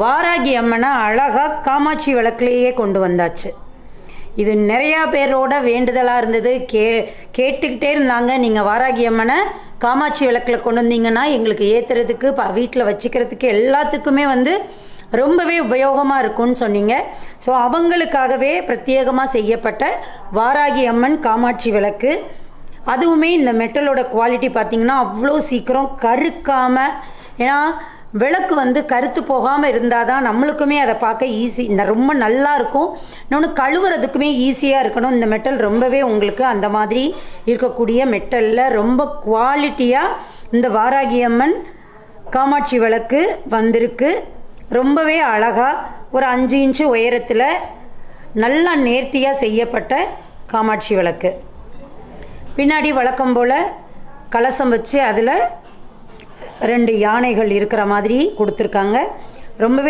வாராகி அம்மனை அழகாக காமாட்சி விளக்குலேயே கொண்டு வந்தாச்சு. இது நிறையா பேரோட வேண்டுதலாக இருந்தது. கேட்டுக்கிட்டே இருந்தாங்க, நீங்கள் வாராகி அம்மனை காமாட்சி விளக்கில் கொண்டு வந்தீங்கன்னா எங்களுக்கு ஏற்றுறதுக்கு வீட்டில் வச்சுக்கிறதுக்கு எல்லாத்துக்குமே ரொம்பவே உபயோகமாக இருக்கும்னு சொன்னீங்க. ஸோ அவங்களுக்காகவே பிரத்யேகமாக செய்யப்பட்ட வாராகி அம்மன் காமாட்சி விளக்கு. அதுவுமே இந்த மெட்டலோட குவாலிட்டி பார்த்திங்கன்னா அவ்வளோ சீக்கிரம் கருக்காமல், ஏன்னா விளக்கு கருத்து போகாமல் இருந்தால் தான் நம்மளுக்குமே அதை பார்க்க ஈஸி, ரொம்ப நல்லா இருக்கும். இன்னொன்று கழுவுறதுக்குமே ஈஸியாக இருக்கணும். இந்த மெட்டல் ரொம்பவே உங்களுக்கு அந்த மாதிரி இருக்கக்கூடிய மெட்டலில் ரொம்ப குவாலிட்டியாக இந்த வாராகி அம்மன் காமாட்சி விளக்கு வந்திருக்கு. ரொம்பவே அழகாக ஒரு 5 இன்ச்சு உயரத்தில் நல்லா நேர்த்தியாக செய்யப்பட்ட காமாட்சி விளக்கு. பின்னாடி வழக்கம் போல் கலசம் வச்சு அதில் 2 யானைகள் இருக்கிற மாதிரி கொடுத்துருக்காங்க. ரொம்பவே